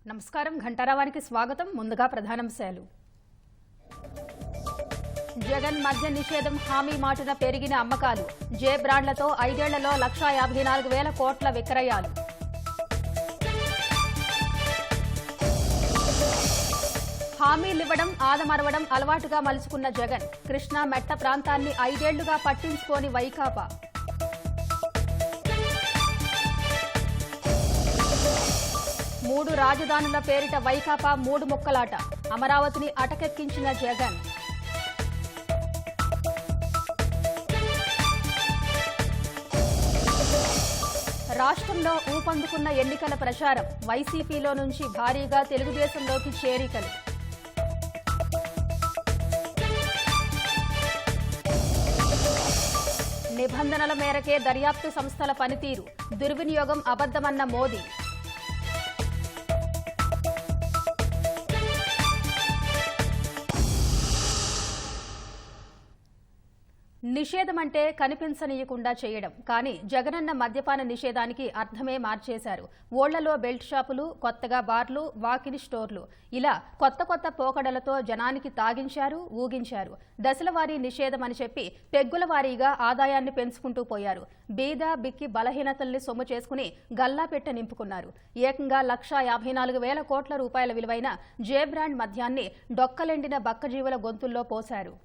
నమస్కారం ఘంటారావానికి స్వాగతం. ముందుగా ప్రధానాంశాలు. జగన్ మద్య నిషేధం హామీ మాటున పెరిగిన అమ్మకాలు. జే బ్రాండ్లతో 5 ఏళ్లలో 154,000 కోట్ల విక్రయాలు. హామీలివ్వడం ఆదమరవడం అలవాటుగా మలుచుకున్న జగన్. కృష్ణా మెట్ట ప్రాంతాన్ని 5 ఏళ్లుగా పట్టించుకోని వైకాపా. మూడు రాజధానుల పేరిట వైకాపా మూడు ముక్కలాట. అమరావతిని అటకెక్కించిన జగన్. రాష్ట్రంలో ఊపందుకున్న ఎన్నికల ప్రచారం. వైసీపీలో నుంచి భారీగా తెలుగుదేశంలోకి చేరికలు. నిబంధనల మేరకే దర్యాప్తు సంస్థల పనితీరు. దుర్వినియోగం అబద్దమన్న మోదీ. నిషేధం అంటే కనిపించనీయకుండా చేయడం. కానీ జగనన్న మద్యపాన నిషేధానికి అర్థమే మార్చేశారు. ఓళ్లలో బెల్ట్ షాపులు, కొత్తగా బార్లు, వాకిన్ స్టోర్లు, ఇలా కొత్త కొత్త పోకడలతో జనానికి తాగించారు, ఊగించారు. దశలవారీ నిషేధం అని చెప్పి పెగ్గుల వారీగా ఆదాయాన్ని పెంచుకుంటూ పోయారు. బీద బిక్కి బలహీనతల్ని సొమ్ము చేసుకుని గల్లాపెట్ట నింపుకున్నారు. ఏకంగా 154,000 కోట్ల రూపాయల విలువైన జే బ్రాండ్ మద్యాన్ని డొక్కలెండిన బక్కజీవుల గొంతుల్లో పోశారు.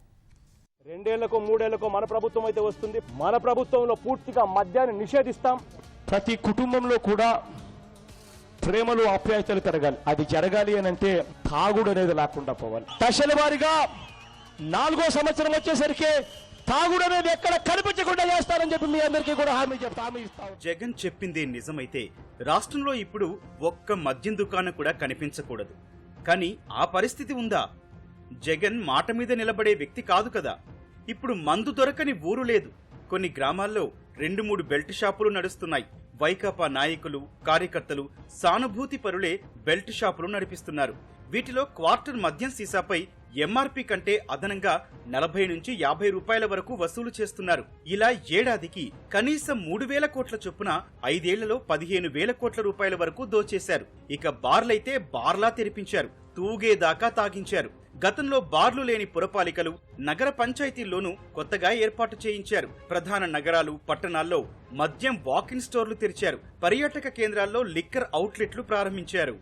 2 ఏళ్లకో 3 ఏళ్లకో మన ప్రభుత్వం అయితే వస్తుంది. మన ప్రభుత్వంలో పూర్తిగా మద్యాన్ని నిషేధిస్తాం. ప్రతి కుటుంబంలో కూడా ప్రేమలు ఆప్యాయతలు పెరగాలి. అది జరగాలి అని అంటే తాగుడు అనేది లేకుండా పోవాలి. దశల వారీగా 4వ సంవత్సరం వచ్చేసరికి తాగుడు అనేది ఎక్కడ కనిపించకుండా చేస్తారని చెప్పి మీ అందరికీ కూడా హామీ ఇస్తాం. జగన్ చెప్పింది నిజమైతే రాష్ట్రంలో ఇప్పుడు ఒక్క మద్యం దుకాణం కూడా కనిపించకూడదు. కానీ ఆ పరిస్థితి ఉందా? జగన్ మాట మీద నిలబడే వ్యక్తి కాదు కదా. ఇప్పుడు మందు దొరకని ఊరు లేదు. కొన్ని గ్రామాల్లో 2-3 బెల్ట్ షాపులు నడుస్తున్నాయి. వైకాపా నాయకులు, కార్యకర్తలు, సానుభూతి పరులే బెల్ట్ షాపులు నడిపిస్తున్నారు. వీటిలో క్వార్టర్ మద్యం సీసాపై ఎంఆర్పీ కంటే అదనంగా 40 నుంచి 50 రూపాయల వరకు వసూలు చేస్తున్నారు. ఇలా ఏడాదికి కనీసం 3,000 కోట్ల చొప్పున 5 ఏళ్లలో 15,000 కోట్ల రూపాయల వరకు దోచేశారు. ఇక బార్లైతే బార్లా తెరిపించారు, తూగేదాకా తాగించారు. గతంలో బార్లు లేని పురపాలికలు, నగర పంచాయతీల్లోనూ కొత్తగా ఏర్పాటు చేయించారు. ప్రధాన నగరాలు, పట్టణాల్లో మద్యం వాకిన్ స్టోర్లు తెరిచారు. పర్యాటక కేంద్రాల్లో లిక్కర్ అవుట్లెట్లు ప్రారంభించారు.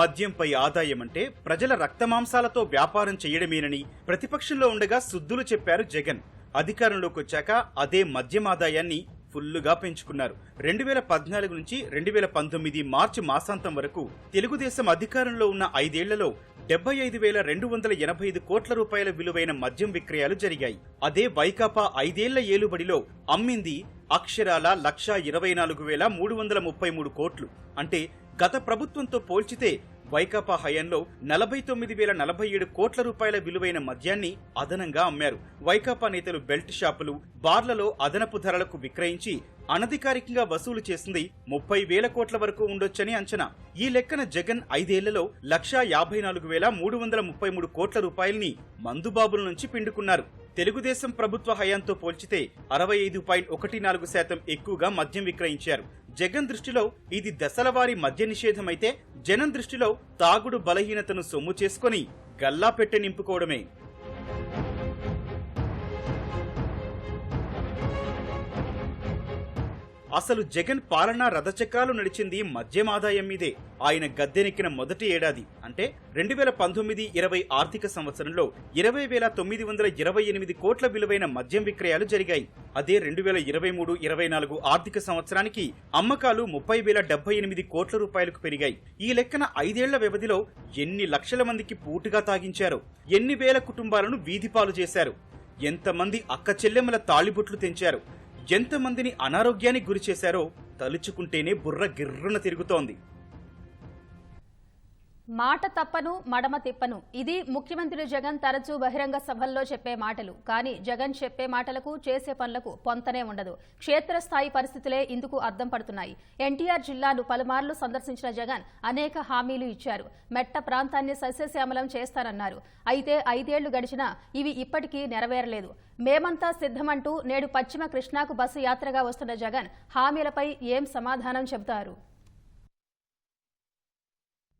మద్యంపై ఆదాయమంటే ప్రజల రక్తమాంసాలతో వ్యాపారం చేయడమేనని ప్రతిపక్షంలో ఉండగా సుద్దులు చెప్పారు జగన్. అధికారంలోకి వచ్చాక అదే మద్యం ఆదాయాన్ని ఫుల్లుగా పెంచుకున్నారు. 2014 నుంచి 2019 మార్చి మాసాంతం వరకు తెలుగుదేశం అధికారంలో ఉన్న 5 ఏళ్లలో 75,285 కోట్ల రూపాయల విలువైన మద్యం విక్రయాలు జరిగాయి. అదే వైకాపా 5 ఏళ్ల ఏలుబడిలో అమ్మింది అక్షరాల 124,333 కోట్లు. అంటే గత ప్రభుత్వంతో పోల్చితే వైకాపా హయాంలో 49,047 కోట్ల రూపాయల విలువైన మద్యాన్ని అదనంగా అమ్మారు. వైకాపా నేతలు బెల్ట్ షాపులు, బార్లలో అదనపు ధరలకు విక్రయించి అనధికారికంగా వసూలు చేసింది 30,000 కోట్ల వరకు ఉండొచ్చని అంచనా. ఈ లెక్కన జగన్ 5 ఏళ్లలో 154,333 కోట్ల రూపాయల్ని మందుబాబుల నుంచి పిండుకున్నారు. తెలుగుదేశం ప్రభుత్వ హయాంతో పోల్చితే 65.14% ఎక్కువగా మద్యం విక్రయించారు. జగన్ దృష్టిలో ఇది దశలవారీ మద్య నిషేధమైతే, జనం దృష్టిలో తాగుడు బలహీనతను సొమ్ము చేసుకుని గల్లా పెట్టె నింపుకోవడమే. అసలు జగన్ పాలనా రథచక్రాలు నడిచింది మద్యం ఆదాయం మీదే. ఆయన గద్దెనెక్కిన మొదటి ఏడాది అంటే 2019-20 ఆర్థిక సంవత్సరంలో 20,928 కోట్ల విలువైన మద్యం విక్రయాలు జరిగాయి. అదే 2023-24 ఆర్థిక సంవత్సరానికి అమ్మకాలు 30,078 కోట్ల రూపాయలకు పెరిగాయి. ఈ లెక్కన 5 ఏళ్ల వ్యవధిలో ఎన్ని లక్షల మందికి పూటుగా తాగించారో, ఎన్ని వేల కుటుంబాలను వీధిపాలు చేశారు, ఎంతమంది అక్క చెల్లెమ్మల తాళిబొట్లు తెంచారు, ఎంతమందిని అనారోగ్యానికి గురి చేశారో తలుచుకుంటేనే బుర్ర గిర్రున తిరుగుతోంది. మాట తప్పను మడమ తిప్పను ఇది ముఖ్యమంత్రి జగన్ తరచూ బహిరంగ సభల్లో చెప్పే మాటలు. కానీ జగన్ చెప్పే మాటలకు చేసే పనులకు పొంతనే ఉండదు. క్షేత్రస్థాయి పరిస్థితులే ఇందుకు అద్దం పడుతున్నాయి. ఎన్టీఆర్ జిల్లాను పలుమార్లు సందర్శించిన జగన్ అనేక హామీలు ఇచ్చారు. మెట్ట ప్రాంతాన్ని సస్యశ్యామలం చేస్తారన్నారు. అయితే 5 ఏళ్లు గడిచినా ఇవి ఇప్పటికీ నెరవేరలేదు. మేమంతా సిద్ధమంటూ నేడు పశ్చిమ కృష్ణాకు బస్సు యాత్రగా వస్తున్న జగన్ హామీలపై ఏం సమాధానం చెబుతారు?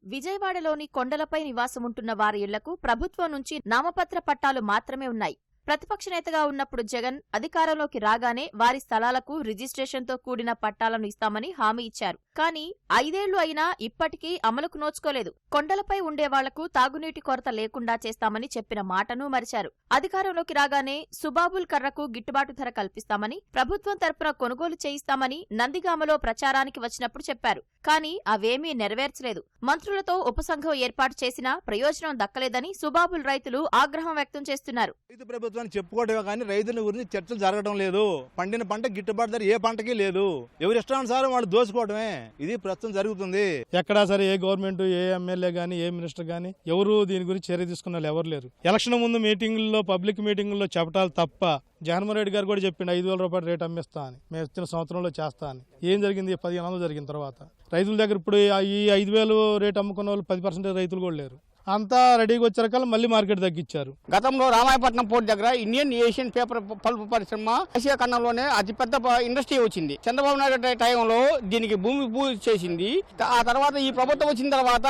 విజయవాడలోని కొండలపై నివాసముంటున్న వారి ఇళ్లకు ప్రభుత్వం నుంచి నామపత్ర పట్టాలు మాత్రమే ఉన్నాయి. ప్రతిపక్ష నేతగా ఉన్నప్పుడు జగన్ అధికారంలోకి రాగానే వారి స్థలాలకు రిజిస్ట్రేషన్తో కూడిన పట్టాలను ఇస్తామని హామీ ఇచ్చారు. కానీ 5 ఏళ్లు అయినా ఇప్పటికీ అమలుకు నోచుకోలేదు. కొండలపై ఉండేవాళ్లకు తాగునీటి కొరత లేకుండా చేస్తామని చెప్పిన మాటను మరిచారు. అధికారంలోకి రాగానే సుబాబుల్ కర్రకు గిట్టుబాటు ధర కల్పిస్తామని, ప్రభుత్వం తరపున కొనుగోలు చేయిస్తామని నందిగామలో ప్రచారానికి వచ్చినప్పుడు చెప్పారు. కానీ అవేమీ నెరవేర్చలేదు. మంత్రులతో ఉపసంఘం ఏర్పాటు చేసినా ప్రయోజనం దక్కలేదని సుబాబుల్ రైతులు ఆగ్రహం వ్యక్తం చేస్తున్నారు. ప్రభుత్వాన్ని చెప్పుకోవటమే కానీ రైతుల గురించి చర్చలు జరగడం లేదు. పండిన పంట గిట్టుబాటు ధర ఏ పంటకి లేదు. ఎవరి ఇష్టానుసారం వాళ్ళు దోచుకోవడమే ఇది ప్రస్తుతం జరుగుతుంది. ఎక్కడా సరే ఏ గవర్నమెంట్, ఏ ఎమ్మెల్యే గానీ, ఏ మినిస్టర్ గానీ ఎవరు దీని గురించి చర్య తీసుకున్న వాళ్ళు ఎవరు లేరు. ఎలక్షన్ ముందు మీటింగుల్లో, పబ్లిక్ మీటింగుల్లో చెప్పటాలు తప్ప జగన్మోహన్ రెడ్డి గారు కూడా చెప్పిండు 5,000 రూపాయలు రేట్ అమ్మేస్తా అని, మేము ఇచ్చిన సంవత్సరంలో చేస్తా అని. ఏం జరిగింది? 15 జరిగిన తర్వాత రైతుల దగ్గర ఇప్పుడు ఈ 5,000 రేట్ అమ్ముకున్న వాళ్ళు 10% రైతులు కూడా లేరు. అంతా రెడీగా వచ్చారకల్లా మళ్ళీ మార్కెట్ తగ్గించారు. గతంలో రామాయపట్నం పోర్ట్ దగ్గర ఇండియన్ ఏషియన్ పేపర్ పల్ప్ పరిశ్రమ ఆసియా ఖండంలోనే అతిపెద్ద ఇండస్ట్రీ వచ్చింది. చంద్రబాబు నాయుడు టైంలో దీనికి భూమి పూజ చేసింది. ఆ తర్వాత ఈ ప్రభుత్వం వచ్చిన తర్వాత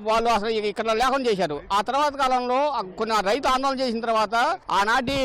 వాళ్ళు అసలు ఇక్కడ లేఖం చేశారు. ఆ తర్వాత కాలంలో కొన్ని రైతు ఆందోళన చేసిన తర్వాత ఆనాటి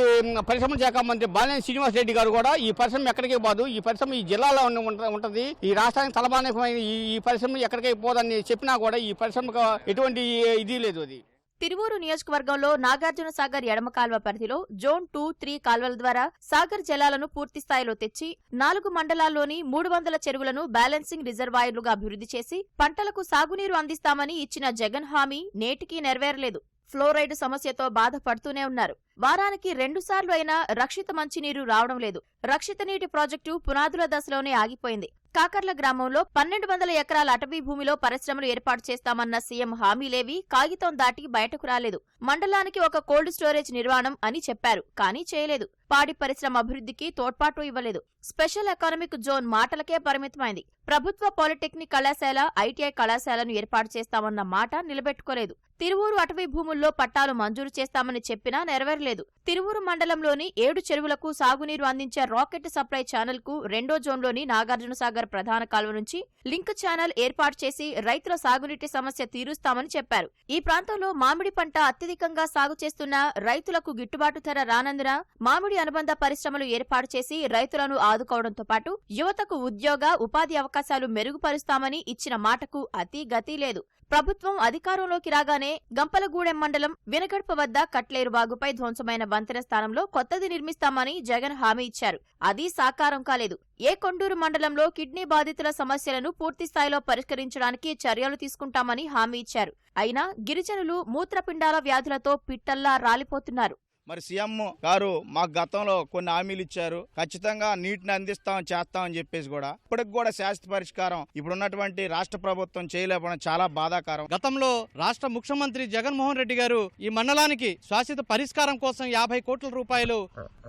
పరిశ్రమ శాఖ మంత్రి బాలినేని శ్రీనివాస్ రెడ్డి గారు కూడా ఈ పరిశ్రమ ఎక్కడికి పోదు, ఈ పరిశ్రమ ఈ జిల్లాలో ఉంటది, ఈ రాష్ట్రానికి తలమానికమైన ఈ పరిశ్రమ ఎక్కడికి పోదని చెప్పినా కూడా ఈ పరిశ్రమకు ఎటువంటి ఇది లేదు. అది తిరువూరు నియోజకవర్గంలో నాగార్జున సాగర్ ఎడమ కాల్వ పరిధిలో జోన్ 2, 3 కాల్వల ద్వారా సాగర్ జలాలను పూర్తి స్థాయిలో తెచ్చి 4 మండలాల్లోని 300 చెరువులను బ్యాలెన్సింగ్ రిజర్వాయర్లుగా అభివృద్ధి చేసి పంటలకు సాగునీరు అందిస్తామని ఇచ్చిన జగన్ హామీ నేటికీ నెరవేరలేదు. ఫ్లోరైడ్ సమస్యతో బాధపడుతూనే ఉన్నారు. వారానికి 2 సార్లు అయినా రక్షిత మంచినీరు రావడం లేదు. రక్షిత నీటి ప్రాజెక్టు పునాదుల దశలోనే ఆగిపోయింది. కాకర్ల గ్రామంలో 1200 ఎకరాల అటవీ భూమిలో పరిశ్రమలు ఏర్పాటు చేస్తామన్న సీఎం హామీలేవి కాగితం దాటి బయటకు రాలేదు. మండలానికి ఒక కోల్డ్ స్టోరేజ్ నిర్మాణం అని చెప్పారు, కానీ చేయలేదు. పాడి పరిశ్రమ అభివృద్ధికి తోడ్పాటు ఇవ్వలేదు. స్పెషల్ ఎకానమిక్ జోన్ మాటలకే పరిమితమైంది. ప్రభుత్వ పాలిటెక్నిక్ కళాశాల, ఐటీఐ కళాశాలను ఏర్పాటు చేస్తామన్న మాట నిలబెట్టుకోలేదు. తిరువూరు అటవీ భూముల్లో పట్టాలు మంజూరు చేస్తామని చెప్పినా నెరవేరలేదు. తిరువూరు మండలంలోని 7 చెరువులకు సాగునీరు అందించే రాకెట్ సప్లై ఛానల్ కు 2వ జోన్లోని నాగార్జునసాగర్ ప్రధాన కాల్వ నుంచి లింక్ ఛానల్ ఏర్పాటు చేసి రైతుల సాగునీటి సమస్య తీరుస్తామని చెప్పారు. ఈ ప్రాంతంలో మామిడి పంట అత్యధికంగా సాగు చేస్తున్న రైతులకు గిట్టుబాటు ధర రానందున మామిడి అనుబంధ పరిశ్రమలు ఏర్పాటు చేసి రైతులను ఆదుకోవడంతో పాటు యువతకు ఉద్యోగ, ఉపాధి అవకాశాలు మెరుగుపరుస్తామని ఇచ్చిన మాటకు అతి గతి లేదు. ప్రభుత్వం అధికారంలోకి రాగానే గంపలగూడెం మండలం వినగడప వద్ద కట్లేరు వాగుపై ధ్వంసమైన వంతెన స్థానంలో కొత్తది నిర్మిస్తామని జగన్ హామీ ఇచ్చారు. అది సాకారం కాలేదు. కొండూరు మండలంలో కిడ్నీ బాధితుల సమస్యలను పూర్తిస్థాయిలో పరిష్కరించడానికి చర్యలు తీసుకుంటామని హామీ ఇచ్చారు. అయినా గిరిజనులు మూత్రపిండాల వ్యాధులతో పిట్టల్లా రాలిపోతున్నారు. మరి సీఎం గారు మాకు గతంలో కొన్ని హామీలు ఇచ్చారు, ఖచ్చితంగా నీటిని అందిస్తామని చేస్తామని చెప్పేసి కూడా ఇప్పటికి కూడా శాశ్వత పరిష్కారం ఇప్పుడున్నటువంటి రాష్ట్ర ప్రభుత్వం చేయలేకపోవడం చాలా బాధాకరం. గతంలో రాష్ట్ర ముఖ్యమంత్రి జగన్మోహన్ రెడ్డి గారు ఈ మండలానికి శాశ్వత పరిష్కారం కోసం 50 కోట్ల రూపాయలు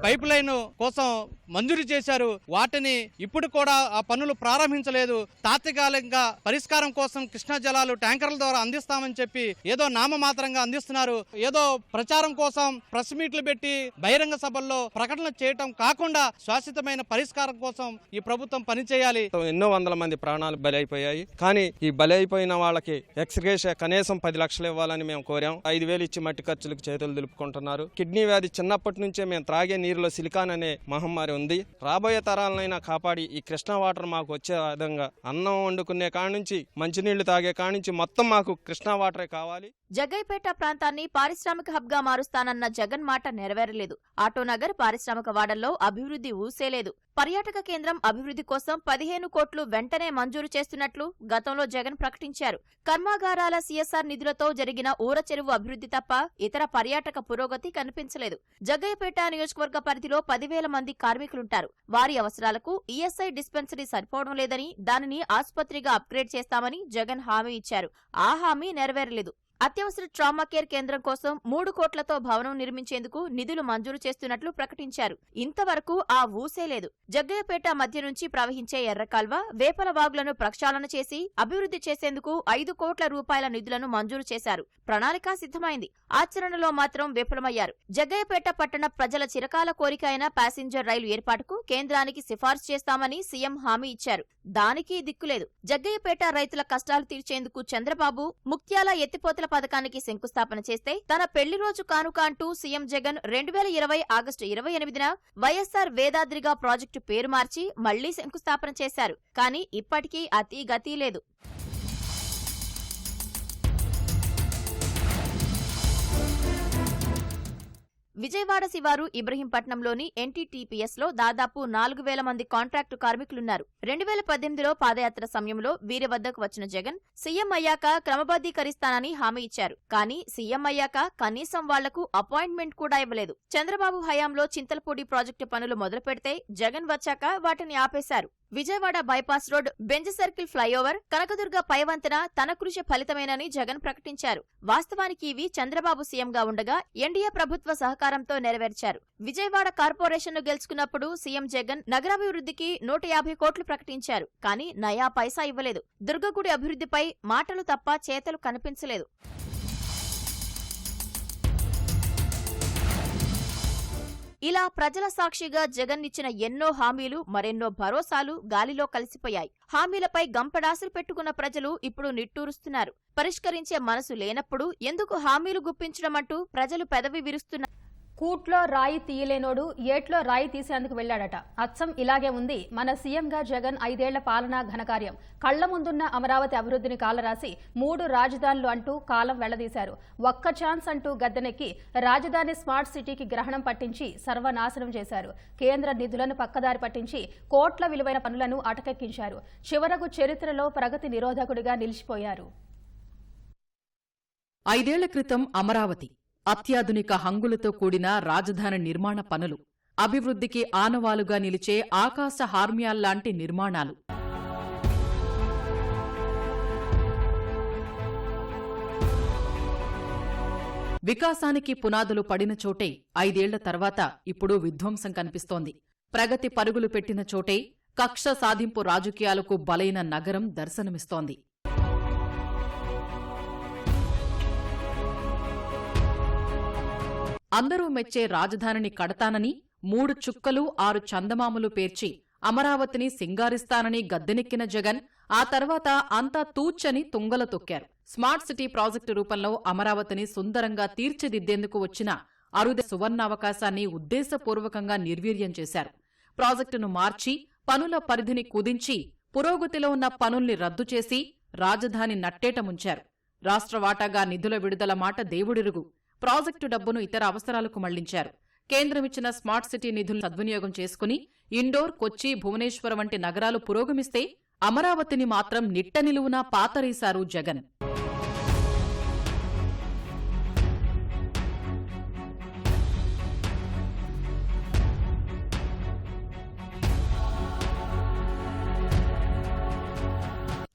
పైప్ లైన్ కోసం మంజూరు చేశారు. వాటిని ఇప్పుడు కూడా ఆ పనులు ప్రారంభించలేదు. తాత్కాలికంగా పరిష్కారం కోసం కృష్ణా జలాలు ట్యాంకర్ల ద్వారా అందిస్తామని చెప్పి ఏదో నామమాత్రంగా అందిస్తున్నారు. ఏదో ప్రచారం కోసం ప్రెస్ మీట్లు పెట్టి బహిరంగ సభల్లో ప్రకటన చేయటం కాకుండా శాశ్వతమైన పరిష్కారం కోసం ఈ ప్రభుత్వం పనిచేయాలి. ఎన్నో వందల మంది ప్రాణాలు బలి అయిపోయాయి. కానీ ఈ బలి అయిపోయిన వాళ్ళకి ఎక్స్గ్రేషియా కనీసం 10 లక్షలు ఇవ్వాలని మేము కోరాం. 5,000 ఇచ్చి మట్టి ఖర్చులకు చేతులు దులుపుకుంటున్నారు. కిడ్నీ వ్యాధి చిన్నప్పటి నుంచే మేము త్రాగే నీరులో సిలికాన్ అనే మహమ్మారి ఉంది. రాబోయే తరాలనైనా కాపాడి ఈ కృష్ణా వాటర్ మాకు వచ్చే విధంగా అన్నం వండుకునే కాడ నుంచి మంచినీళ్లు తాగే కాడ నుంచి మొత్తం మాకు కృష్ణా వాటరే కావాలి. జగ్గయ్యపేట ప్రాంతాన్ని పారిశ్రామిక హబ్ గా మారుస్తానన్న జగన్ మాట నెరవేరలేదు. ఆటోనగర్ పారిశ్రామిక వాడల్లో అభివృద్ధి ఊసేలేదు. పర్యాటక కేంద్రం అభివృద్ధి కోసం 15 కోట్లు వెంటనే మంజూరు చేస్తున్నట్లు గతంలో జగన్ ప్రకటించారు. కర్మాగారాల సీఎస్ఆర్ నిధులతో జరిగిన ఊర చెరువు అభివృద్ధి తప్ప ఇతర పర్యాటక పురోగతి కనిపించలేదు. జగ్గయ్యపేట నియోజకవర్గ పరిధిలో 10,000 మంది కార్మికులుంటారు. వారి అవసరాలకు ఈఎస్ఐ డిస్పెన్సరీ సరిపోవడం లేదని, దానిని ఆసుపత్రిగా అప్గ్రేడ్ చేస్తామని జగన్ హామీ ఇచ్చారు. ఆ హామీ నెరవేరలేదు. అత్యవసర ట్రామా కేర్ కేంద్రం కోసం 3 కోట్లతో భవనం నిర్మించేందుకు నిధులు మంజూరు చేస్తున్నట్లు ప్రకటించారు. ఇంతవరకు ఆ ఊసే లేదు. జగ్గయ్యపేట మధ్య నుంచి ప్రవహించే ఎర్రకాల్వ, వేపల వాగులను ప్రక్షాళన చేసి అభివృద్ధి చేసేందుకు 5 కోట్ల రూపాయల నిధులను మంజూరు చేశారు. ప్రణాళిక సిద్ధమైంది. ఆచరణలో మాత్రం విఫలమయ్యారు. జగ్గయ్యపేట పట్టణ ప్రజల చిరకాల కోరిక అయిన ప్యాసింజర్ రైలు ఏర్పాటుకు కేంద్రానికి సిఫార్సు చేస్తామని సీఎం హామీ ఇచ్చారు. దానికి దిక్కులేదు. జగ్గయ్యపేట రైతుల కష్టాలు తీర్చేందుకు చంద్రబాబు ముక్త్యాల ఎత్తిపోతల పథకానికి శంకుస్థాపన చేస్తే తన పెళ్లి రోజు కానుక అంటూ సీఎం జగన్ 2020 ఆగస్టు 28న వైఎస్ఆర్ వేదాద్రిగా ప్రాజెక్టు పేరు మార్చి మళ్లీ శంకుస్థాపన చేశారు. కానీ ఇప్పటికీ అతీ గతీ లేదు. విజయవాడ శివారు ఇబ్రహీంపట్నంలోని ఎన్టీటీపీఎస్ లో దాదాపు 4,000 మంది కాంట్రాక్టు కార్మికులున్నారు. 2018లో పాదయాత్ర సమయంలో వీరి వద్దకు వచ్చిన జగన్ సీఎం అయ్యాక క్రమబద్దీకరిస్తానని హామీ ఇచ్చారు. కానీ సీఎం అయ్యాక కనీసం వాళ్లకు అపాయింట్మెంట్ కూడా ఇవ్వలేదు. చంద్రబాబు హయాంలో చింతలపూడి ప్రాజెక్టు పనులు మొదలు పెడితే జగన్ వచ్చాక వాటిని ఆపేశారు. Vijayawada bypass road, Benz circle flyover, Kanakadurga పైవంతెన తన కృషి ఫలితమేనని జగన్ ప్రకటించారు. వాస్తవానికి ఇవి చంద్రబాబు సీఎంగా ఉండగా ఎన్డీఏ ప్రభుత్వ సహకారంతో నెరవేర్చారు. విజయవాడ కార్పొరేషన్ను గెలుచుకున్నప్పుడు సీఎం జగన్ నగరాభివృద్ధికి 150 కోట్లు ప్రకటించారు. కానీ నయా పైసా ఇవ్వలేదు. దుర్గగుడి అభివృద్ధిపై మాటలు తప్ప చేతలు కనిపించలేదు. ఇలా ప్రజల సాక్షిగా జగన్ ఇచ్చిన ఎన్నో హామీలు, మరెన్నో భరోసాలు గాలిలో కలిసిపోయాయి. హామీలపై గంపడాసులు పెట్టుకున్న ప్రజలు ఇప్పుడు నిట్టూరుస్తున్నారు. పరిష్కరించే మనసు లేనప్పుడు ఎందుకు హామీలు గుప్పించడం అంటూ ప్రజలు పెదవి విరుస్తున్నారు. కూట్లో రాయి తీయలేనోడు ఏట్లో రాయి తీసేందుకు వెళ్లాడట. అచ్చం ఇలాగే ఉంది మన సీఎంగా జగన్ 5 ఏళ్ల పాలనా ఘనకార్యం. కళ్ల ముందున్న అమరావతి అభివృద్ధిని కాలరాసి 3 రాజధానులు అంటూ కాలం వెళ్లదీశారు. ఒక్క ఛాన్స్ అంటూ గద్దెనెక్కి రాజధాని స్మార్ట్ సిటీకి గ్రహణం పట్టించి సర్వనాశనం చేశారు. కేంద్ర నిధులను పక్కదారి పట్టించి కోట్ల విలువైన పనులను అటకెక్కించారు. చివరకు చరిత్రలో ప్రగతి నిరోధకుడిగా నిలిచిపోయారు. 5 ఏళ్ల క్రితం అమరావతి అత్యాధునిక హంగులతో కూడిన రాజధాని నిర్మాణ పనులు, అభివృద్ధికి ఆనవాలుగా నిలిచే ఆకాశ హార్మ్యాల్లాంటి నిర్మాణాలు. వికాసానికి పునాదులు పడిన చోటే 5 ఏళ్ల తర్వాత ఇప్పుడు విధ్వంసం కనిపిస్తోంది. ప్రగతి పరుగులు పెట్టిన చోటే కక్ష సాధింపు రాజకీయాలకు బలైన నగరం దర్శనమిస్తోంది. అందరూ మెచ్చే రాజధానిని కడతానని 3 చుక్కలు 6 చందమామలు పేర్చి అమరావతిని సింగారిస్తానని గద్దెనెక్కిన జగన్ ఆ తర్వాత అంతా తూచని తుంగల తొక్కారు. స్మార్ట్ సిటీ ప్రాజెక్టు రూపంలో అమరావతిని సుందరంగా తీర్చిదిద్దేందుకు వచ్చిన అరుదైన సువర్ణావకాశాన్ని ఉద్దేశపూర్వకంగా నిర్వీర్యం చేశారు. ప్రాజెక్టును మార్చి పనుల పరిధిని కుదించి పురోగతిలో ఉన్న పనుల్ని రద్దు చేసి రాజధాని నట్టేట ముంచారు. రాష్ట్ర వాటాగా నిధుల విడుదల మాట దేవుడిరుగు. ప్రాజెక్టు డబ్బును ఇతర అవసరాలకు మళ్లించారు. కేంద్రమిచ్చిన స్మార్ట్ సిటీ నిధులను సద్వినియోగం చేసుకుని ఇండోర్, కొచ్చి, భువనేశ్వర్ వంటి నగరాలు పురోగమిస్తే అమరావతిని మాత్రం నిట్ట నిలువునా పాతరేశారు జగన్.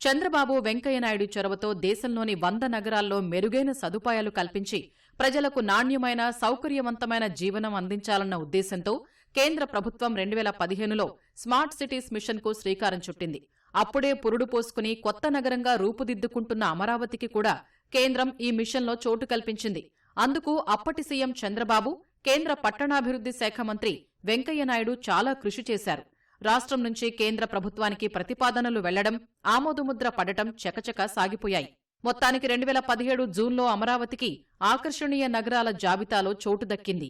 చంద్రబాబు, వెంకయ్యనాయుడు చొరవతో దేశంలోని 100 నగరాల్లో మెరుగైన సదుపాయాలు కల్పించి ప్రజలకు నాణ్యమైన, సౌకర్యవంతమైన జీవనం అందించాలన్న ఉద్దేశంతో కేంద్ర ప్రభుత్వం 2015లో స్మార్ట్ సిటీస్ మిషన్కు శ్రీకారం చుట్టింది. అప్పుడే పురుడు పోసుకుని కొత్త నగరంగా రూపుదిద్దుకుంటున్న అమరావతికి కూడా కేంద్రం ఈ మిషన్లో చోటు కల్పించింది. అందుకు అప్పటి సీఎం చంద్రబాబు, కేంద్ర పట్టణాభివృద్ధి శాఖ మంత్రి వెంకయ్యనాయుడు చాలా కృషి చేశారు. రాష్ట్రం నుంచి కేంద్ర ప్రభుత్వానికి ప్రతిపాదనలు వెళ్లడం, ఆమోదముద్ర పడటం చకచక సాగిపోయాయి. మొత్తానికి 2017 జూన్లో అమరావతికి ఆకర్షణీయ నగరాల జాబితాలో చోటు దక్కింది.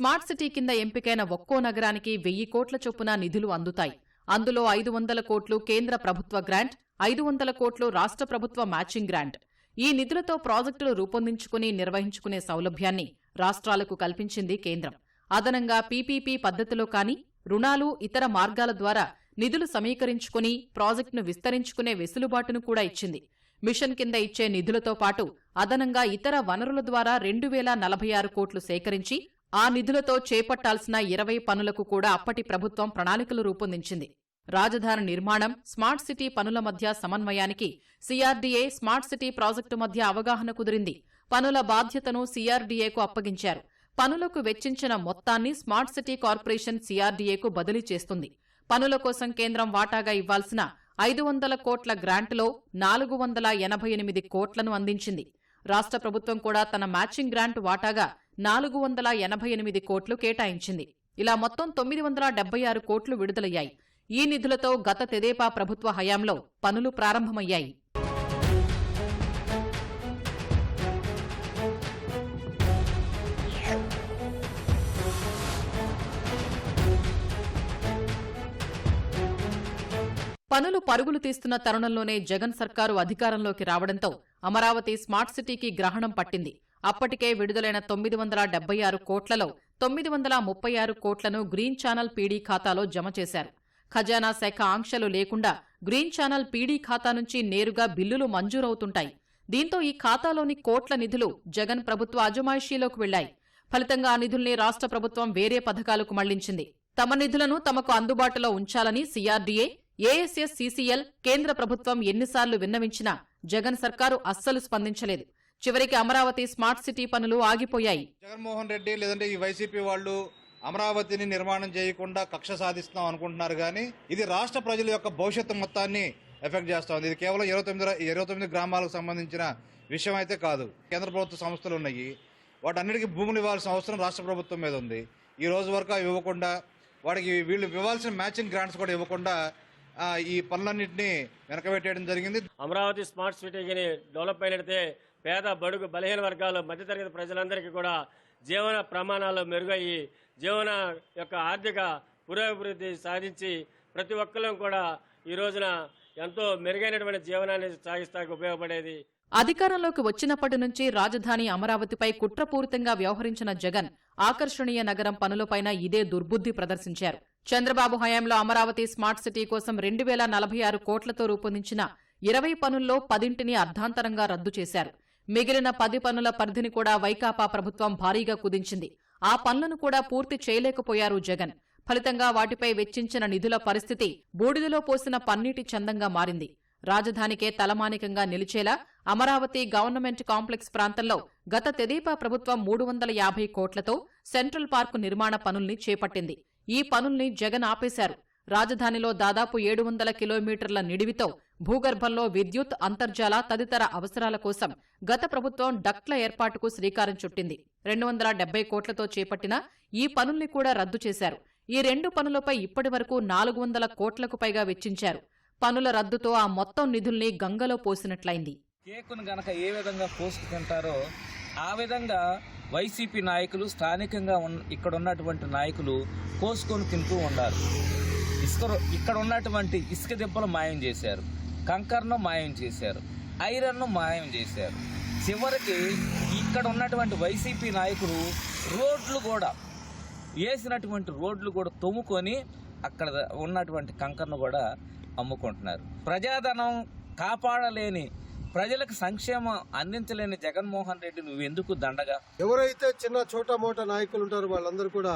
స్మార్ట్ సిటీ కింద ఎంపికైన ఒక్కో నగరానికి 1000 కోట్ల చొప్పున నిధులు అందుతాయి. అందులో 500 కోట్లు కేంద్ర ప్రభుత్వ గ్రాంట్, 500 కోట్లు రాష్ట్ర ప్రభుత్వ మ్యాచింగ్ గ్రాంట్. ఈ నిధులతో ప్రాజెక్టులు రూపొందించుకుని నిర్వహించుకునే సౌలభ్యాన్ని రాష్ట్రాలకు కల్పించింది కేంద్రం. అదనంగా పీపీపీ పద్ధతిలో కానీ, రుణాలు, ఇతర మార్గాల ద్వారా నిధులు సమీకరించుకుని ప్రాజెక్టును విస్తరించుకునే వెసులుబాటును కూడా ఇచ్చింది. మిషన్ కింద ఇచ్చే నిధులతో పాటు అదనంగా ఇతర వనరుల ద్వారా 2046 కోట్లు సేకరించి ఆ నిధులతో చేపట్టాల్సిన 20 పనులకు కూడా అప్పటి ప్రభుత్వం ప్రణాళికలు రూపొందించింది. రాజధాని నిర్మాణం, స్మార్ట్ సిటీ పనుల మధ్య సమన్వయానికి సీఆర్డీఏ, స్మార్ట్ సిటీ ప్రాజెక్టు మధ్య అవగాహన కుదిరింది. పనుల బాధ్యతను సీఆర్డీఏకు అప్పగించారు. పనులకు వెచ్చించిన మొత్తాన్ని స్మార్ట్ సిటీ కార్పొరేషన్ సీఆర్డీఏకు బదిలీ చేస్తుంది. పనుల కోసం కేంద్రం వాటాగా ఇవ్వాల్సిన 500 కోట్ల గ్రాంటులో 488 కోట్లను అందించింది. రాష్ట్ర ప్రభుత్వం కూడా తన మ్యాచింగ్ గ్రాంట్ వాటాగా 488 కోట్లు కేటాయించింది. ఇలా మొత్తం 976 కోట్లు విడుదలయ్యాయి. ఈ నిధులతో గత తెదేపా ప్రభుత్వ హయాంలో పనులు ప్రారంభమయ్యాయి. పనులు పరుగులు తీస్తున్న తరుణంలోనే జగన్ సర్కారు అధికారంలోకి రావడంతో అమరావతి స్మార్ట్ సిటీకి గ్రహణం పట్టింది. అప్పటికే విడుదలైన 976 కోట్లలో 936 కోట్లను గ్రీన్ ఛానల్ పీడీ ఖాతాలో జమ చేశారు. ఖజానా శాఖ ఆంక్షలు లేకుండా గ్రీన్ ఛానల్ పీడీ ఖాతా నుంచి నేరుగా బిల్లులు మంజూరవుతుంటాయి. దీంతో ఈ ఖాతాలోని కోట్ల నిధులు జగన్ ప్రభుత్వ అజమాయిషీలోకి వెళ్లాయి. ఫలితంగా ఆ నిధుల్ని రాష్ట్ర ప్రభుత్వం వేరే పథకాలకు మళ్లించింది. తమ నిధులను తమకు అందుబాటులో ఉంచాలని సీఆర్డీఏ, ఏఎస్ఎస్, సీసీఎల్, కేంద్ర ప్రభుత్వం ఎన్నిసార్లు విన్నవించినా జగన్ సర్కారు అస్సలు స్పందించలేదు. చివరికి అమరావతి స్మార్ట్ సిటీ పనులు ఆగిపోయాయి. జగన్మోహన్ రెడ్డి లేదంటే ఈ వైసీపీ వాళ్ళు అమరావతిని నిర్మాణం చేయకుండా కక్ష సాధిస్తున్నాం అనుకుంటున్నారు, కానీ ఇది రాష్ట్ర ప్రజల యొక్క భవిష్యత్తు మొత్తాన్ని ఎఫెక్ట్ చేస్తా ఉంది. ఇది కేవలం 29 గ్రామాలకు సంబంధించిన విషయం అయితే కాదు. కేంద్ర ప్రభుత్వ సంస్థలు ఉన్నాయి, వాటన్నిటికీ భూములు ఇవ్వాల్సిన అవసరం రాష్ట్ర ప్రభుత్వం మీద ఉంది. ఈ రోజు వరకు అవి ఇవ్వకుండా, వాడికి వీళ్ళు ఇవ్వాల్సిన మ్యాచింగ్ గ్రాంట్స్ కూడా ఇవ్వకుండా ఈ పనులన్నింటినీ వెనకబెట్టేయడం జరిగింది. అమరావతి స్మార్ట్ సిటీని డెవలప్ అయినట్టే పేద, బడుగు, బలహీన వర్గాలు, మధ్యతరగతి ప్రజలందరికీ కూడా జీవన ప్రమాణాలు మెరుగయ్యి జీవన యొక్క ఆర్థిక పురోభివృద్ధి సాధించి ప్రతి ఒక్కరూ కూడా ఈ రోజున ఎంతో మెరుగైనటువంటి జీవనాన్ని సాగిస్తానికి ఉపయోగపడేది. అధికారంలోకి వచ్చినప్పటి నుంచి రాజధాని అమరావతిపై కుట్రపూరితంగా వ్యవహరించిన జగన్ ఆకర్షణీయ నగరం పనులపైన ఇదే దుర్బుద్ధి ప్రదర్శించారు. చంద్రబాబు హయాంలో అమరావతి స్మార్ట్ సిటీ కోసం 2046 కోట్లతో రూపొందించిన 20 పనుల్లో 10ంటిని అర్ధాంతరంగా రద్దు చేశారు. మిగిలిన 10 పనుల పరిధిని కూడా వైకాపా ప్రభుత్వం భారీగా కుదించింది. ఆ పనులను కూడా పూర్తి చేయలేకపోయారు జగన్. ఫలితంగా వాటిపై వెచ్చించిన నిధుల పరిస్థితి బూడిదలో పోసిన పన్నీటి చందంగా మారింది. రాజధానికే తలమానికంగా నిలిచేలా అమరావతి గవర్నమెంట్ కాంప్లెక్స్ ప్రాంతంలో గత తెదేపా ప్రభుత్వం 350 కోట్లతో సెంట్రల్ పార్కు నిర్మాణ పనుల్ని చేపట్టింది. ఈ పనుల్ని జగన్ ఆపేశారు. రాజధానిలో దాదాపు 700 కిలోమీటర్ల నిడివితో భూగర్భంలో విద్యుత్, అంతర్జాల తదితర అవసరాల కోసం గత ప్రభుత్వం డక్ట్ల ఏర్పాటుకు శ్రీకారం చుట్టింది. 270 కోట్లతో చేపట్టిన ఈ పనుల్ని కూడా రద్దు చేశారు. ఈ 2 పనులపై ఇప్పటివరకు 400 కోట్లకు పైగా వెచ్చించారు. పనుల రద్దుతో ఆ మొత్తం నిధుల్ని గంగలో పోసినట్లయింది. కేకును గనక ఏ విధంగా కోసుకుంటారో ఆ విధంగా వైసీపీ నాయకులు, స్థానికంగా ఇక్కడ ఉన్నటువంటి నాయకులు కోసుకొని తింటూ ఉండారు. ఇక్కడ ఉన్నటువంటి ఇసుక దిబ్బలు మాయం చేశారు, కంకర్ను మాయం చేశారు, ఐరన్ను మాయం చేశారు. చివరికి ఇక్కడ ఉన్నటువంటి వైసీపీ నాయకులు వేసినటువంటి రోడ్లు కూడా తొమ్ముకొని అక్కడ ఉన్నటువంటి కంకర్ను కూడా అమ్ముకుంటున్నారు. ప్రజాధనం కాపాడలేని, ప్రజలకు సంక్షేమం అందించలేని జగన్మోహన్ రెడ్డి నువ్వు ఎందుకు దండగా? ఎవరైతే చిన్న చోట మోట నాయకులు ఉంటారో వాళ్ళందరూ కూడా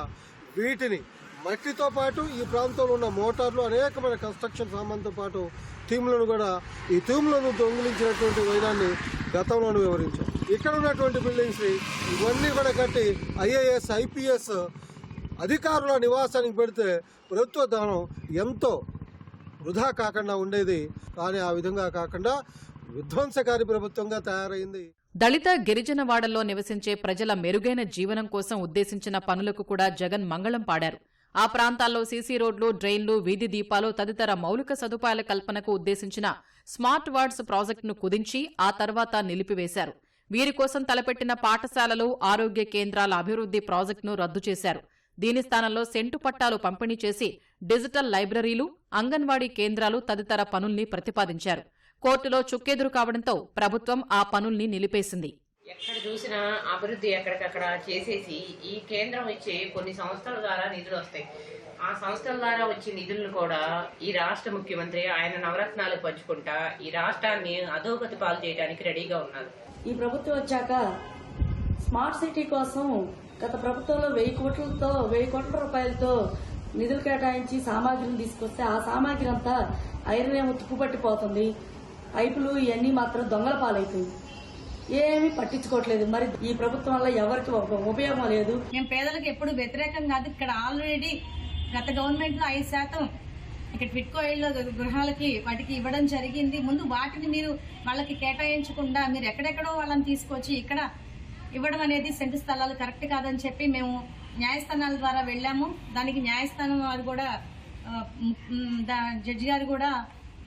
వీటిని మట్టితో పాటు ఈ ప్రాంతంలో ఉన్న మోటార్లు, అనేకమైన కన్స్ట్రక్షన్ సామాన్తో పాటు టీములను కూడా ఈ టీములను దొంగిలించినటువంటి వైనాన్ని గతంలోనూ వివరించారు. ఇక్కడ ఉన్నటువంటి బిల్డింగ్స్ ఇవన్నీ కూడా కట్టి ఐఏఎస్, ఐపీఎస్ అధికారుల నివాసానికి పెడితే ప్రభుత్వ ధనం ఎంతో వృధా కాకుండా ఉండేది. కానీ ఆ విధంగా కాకుండా విధ్వంసకారి ప్రభుత్వంగా తయారైంది. దళిత, గిరిజన వాడల్లో నివసించే ప్రజల మెరుగైన జీవనం కోసం ఉద్దేశించిన పనులకు కూడా జగన్ మంగళం పాడారు. ఆ ప్రాంతాల్లో సీసీ రోడ్లు, డ్రైన్లు, వీధి దీపాలు తదితర మౌలిక సదుపాయాల కల్పనకు ఉద్దేశించిన స్మార్ట్ వార్డ్స్ ప్రాజెక్టును కుదించి ఆ తర్వాత నిలిపివేశారు. వీరి కోసం తలపెట్టిన పాఠశాలలు, ఆరోగ్య కేంద్రాల అభివృద్ధి ప్రాజెక్టును రద్దు చేశారు. దీని స్థానంలో సెంటు పట్టాలు పంపిణీ చేసి డిజిటల్ లైబ్రరీలు, అంగన్వాడీ కేంద్రాలు తదితర పనుల్ని ప్రతిపాదించారు. కోర్టులో చుక్కెదురు కావడంతో ప్రభుత్వం ఆ పనుల్ని నిలిపేసింది. ఎక్కడ చూసినా అభివృద్ధి ఎక్కడికక్కడ చేసేసి ఈ కేంద్రం ఇచ్చే కొన్ని సంస్థల ద్వారా నిధులు వస్తాయి. ఆ సంస్థల ద్వారా వచ్చే నిధులను కూడా ఈ రాష్ట్ర ముఖ్యమంత్రి ఆయన నవరత్నాలు పంచుకుంటా ఈ రాష్ట్రాన్ని అధోగతి పాలు చేయడానికి రెడీగా ఉన్నారు. ఈ ప్రభుత్వం వచ్చాక స్మార్ట్ సిటీ కోసం గత ప్రభుత్వంలో 1,000 కోట్ల రూపాయలతో నిధులు కేటాయించి సామాగ్రిని తీసుకొస్తే ఆ సామాగ్రి అంతా ఐరన్ ఏమో తుప్పుపట్టిపోతుంది. పైపులు ఇవన్నీ మాత్రం దొంగల పాలైపోయింది. ఏమీ పట్టించుకోవట్లేదు. మరి ఈ ప్రభుత్వం వల్ల ఎవరికి ఉపయోగం లేదు. మేము పేదలకు ఎప్పుడు వ్యతిరేకం కాదు. ఇక్కడ ఆల్రెడీ గత గవర్నమెంట్ లో 5% ఇక్కడ టిడ్కో ఇళ్ల గృహాలకి వాటికి ఇవ్వడం జరిగింది. ముందు వాటిని మీరు వాళ్ళకి కేటాయించకుండా మీరు ఎక్కడెక్కడో వాళ్ళని తీసుకొచ్చి ఇక్కడ ఇవ్వడం అనేది సెంటు స్థలాలు కరెక్ట్ కాదని చెప్పి మేము న్యాయస్థానాల ద్వారా వెళ్ళాము. దానికి న్యాయస్థానం వారు కూడా జడ్జి గారు కూడా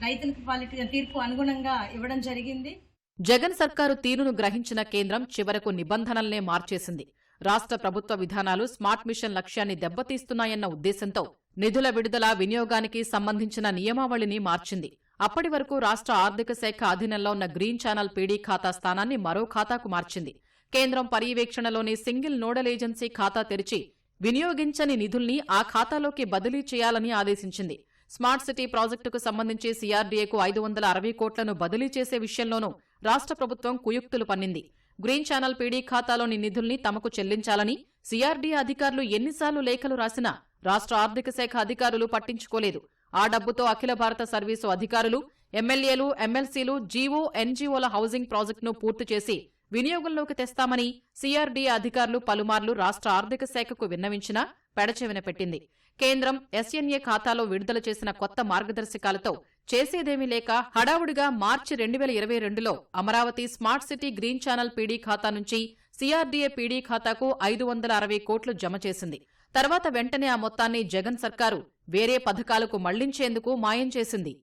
రైతులకు పాలిట తీర్పు అనుగుణంగా ఇవ్వడం జరిగింది. జగన్ సర్కారు తీరును గ్రహించిన కేంద్రం చివరకు నిబంధనల్నే మార్చేసింది. రాష్ట్ర ప్రభుత్వ విధానాలు స్మార్ట్ మిషన్ లక్ష్యాన్ని దెబ్బతీస్తున్నాయన్న ఉద్దేశంతో నిధుల విడుదల, వినియోగానికి సంబంధించిన నియమావళిని మార్చింది. అప్పటి వరకు రాష్ట్ర ఆర్థిక శాఖ అధీనంలో ఉన్న గ్రీన్ ఛానల్ పీడీ ఖాతా స్థానాన్ని మరో ఖాతాకు మార్చింది. కేంద్రం పర్యవేక్షణలోని సింగిల్ నోడల్ ఏజెన్సీ ఖాతా తెరిచి వినియోగించని నిధుల్ని ఆ ఖాతాలోకి బదిలీ చేయాలని ఆదేశించింది. స్మార్ట్ సిటీ ప్రాజెక్టుకు సంబంధించి సీఆర్డీఏకు 560 కోట్లను బదిలీ చేసే విషయంలోనూ రాష్ట్ర ప్రభుత్వం కుయుక్తులు పన్నింది. గ్రీన్ ఛానల్ పీడీ ఖాతాలోని నిధుల్ని తమకు చెల్లించాలని సీఆర్డీఏ అధికారులు ఎన్నిసార్లు లేఖలు రాసినా రాష్ట్ర ఆర్థిక శాఖ అధికారులు పట్టించుకోలేదు. ఆ డబ్బుతో అఖిల భారత సర్వీసు అధికారులు, ఎమ్మెల్యేలు, ఎమ్మెల్సీలు, జీవో, ఎన్జీఓల హౌసింగ్ ప్రాజెక్టును పూర్తి చేసి వినియోగంలోకి తెస్తామని సీఆర్డీఏ అధికారులు పలుమార్లు రాష్ట్ర ఆర్థిక శాఖకు విన్నవించినా పెడచెవిన పెట్టింది. కేంద్రం ఎస్ఎన్ఏ ఖాతాలో విడుదల చేసిన కొత్త మార్గదర్శకాలతో చేసేదేమీ లేక హడావుడిగా మార్చి 2022లో Amaravati smart city green channel PD ఖాతా నుంచి సీఆర్డీఏ పీడీ ఖాతాకు 560 కోట్లు జమ చేసింది. తర్వాత వెంటనే ఆ మొత్తాన్ని జగన్ సర్కారు వేరే పథకాలకు మళ్లించేందుకు మాయం చేసింది.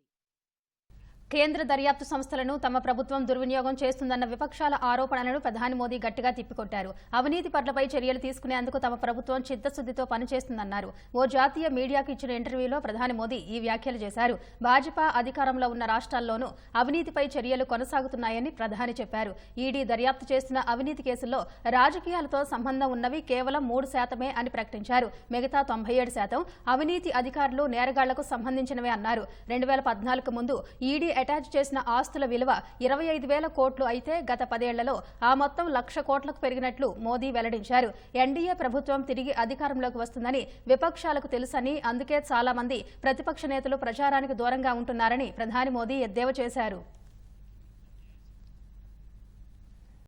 కేంద్ర దర్యాప్తు సంస్థలను తమ ప్రభుత్వం దుర్వినియోగం చేస్తుందన్న విపక్షాల ఆరోపణలను ప్రధాని మోదీ గట్టిగా తిప్పికొట్టారు. అవినీతి పట్లపై చర్యలు తీసుకునేందుకు తమ ప్రభుత్వం చిత్తశుద్దితో పనిచేస్తుందన్నారు. ఓ జాతీయ మీడియాకు ఇచ్చిన ఇంటర్వ్యూలో ప్రధాని మోదీ ఈ వ్యాఖ్యలు చేశారు. భాజపా అధికారంలో ఉన్న రాష్ట్రాల్లోనూ అవినీతిపై చర్యలు కొనసాగుతున్నాయని ప్రధాని చెప్పారు. ఈడీ దర్యాప్తు చేస్తున్న అవినీతి కేసుల్లో రాజకీయాలతో సంబంధం ఉన్నవి కేవలం 3% అని ప్రకటించారు. మిగతా 97% అవినీతి అధికారులు, నేరగాళ్లకు సంబంధించినవే అన్నారు. 2014 ముందు ఈడీ అటాచ్ చేసిన ఆస్తుల విలువ 25,000 కోట్లు అయితే గత 10 ఏళ్లలో ఆ మొత్తం 1,00,000 కోట్లకు పెరిగినట్లు మోదీ వెల్లడించారు. ఎన్డీఏ ప్రభుత్వం తిరిగి అధికారంలోకి వస్తుందని విపక్షాలకు తెలుసని, అందుకే చాలా మంది ప్రతిపక్ష నేతలు ప్రచారానికి దూరంగా ఉంటున్నారని ప్రధాని మోదీ ఎద్దేవా చేశారు.